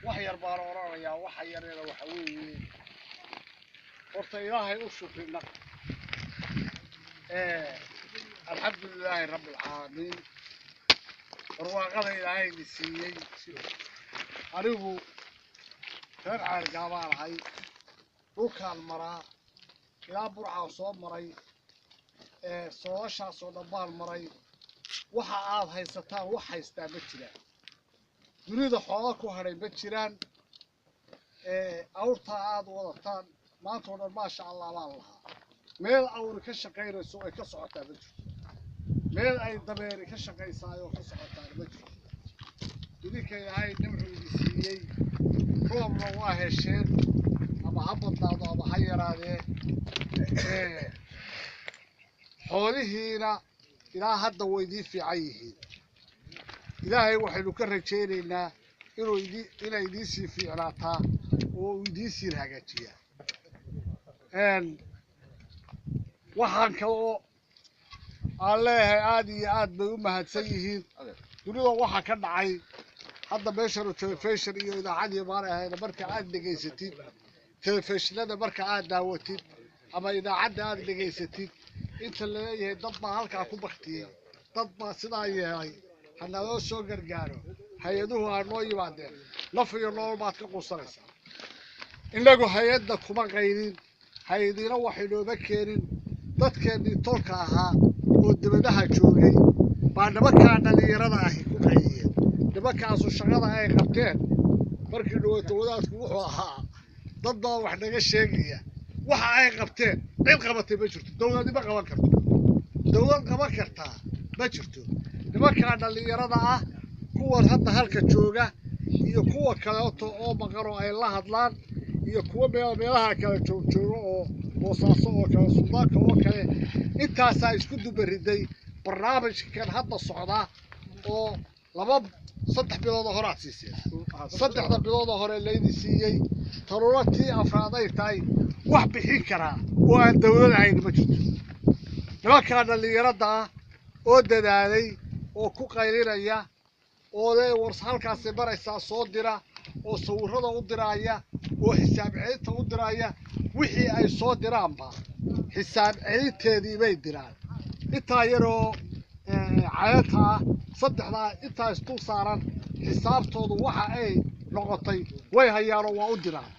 وحير بارورا يا وحير يا وحوي horta ilaahay u shukrina alxamdulilaahi rabbil caalamiin barwaaqada ilaahay siiyay anigu reer caargaabaan ahay dhulkaan maraa ilaa burcaan soo maray soolashaasoo dhanbaan maray waxa aad haysataan wax haystaa ma jiraan dunida xoola ku hadhay ma jiraan awrtaa aad wadataan maanta oo dhan maasha allah baan lahaa meel awri ka shaqaynayso ay ka socotaa ma jirto meel ay dameeri ka shaqaysaayoo ka socotaan ma jirto idinka ilaahay nimcuu idin siiyey roobna waa hesheen ama ha badnaado ama ha yaraadee xoolihiina ilaa hadda way idiin fiican yihiin ilaahay waxaynu ka rajaynaynaa inay idiin sii fiicnaataa oo idiin sii hagaajiyaa waxaan kaloo aan leeyahay aad iyo aad bay u mahadsan yihiin dunida waxa ka dhacay hadda meeshanu telefishin iyo idaacadii maanay ahayna marka aad dhegaysatid telefishinada marka aad daawatid ama idaacadda aad dhegaysatid inta laleeyahay dad baa halkaa ku baktiyey dad baa sidaa yeelay hanaloo soo gargaaro hay-aduhu ha noo yimaadeen laf iyo nool baad ka quusanaysaa innagu hay-adda kuma qaynin hay-adina waxay nooma keenin dadkeennii tolka ahaa oo dibadaha joogay baa nimankaa dhallinyarada ahi ku qayliyeen nimankaasu shaqada ay qabteen markii dhawaato wadaadku wuxuu ahaa dad baa wax naga sheegaya waxa ay qabteen cid qabatay ma jirto dawladi ma qaban karto dawlad qaban kartaa ma jirto nimankaa dhallinyarada ah kuwan hadda halka jooga iyo kuwa kaleeto oo maqan oo ay la hadlaan iyo kuwa meelaha kale jooga oo boosaaso oo kale suldaanka oo kale intaasaa isku dubariday barnaamijkan hadda socdaa oo saddex bilood hore aad siiseen saddexda bilood hore laydi siiyey taruura tii afraad ay tahay wax bixin karaa oo aan dawlad ahayn ma jirto nimankaa dhallinyarada ah oo dadaalay oo ku qaylinaya oo wars halkaasay maraysaa soo dira oo sawirrada u diraya oo xisaab celinta u diraya wixii ay soo diraanba xisaab celinteedii bay diraan intaa yaroo cayaanta ah saddexdaa intaa isdul saaran xisaabtoodu waxa ay noqotay way hayaanoo waa u diraan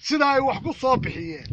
sida ay wax ku soo bixiyeen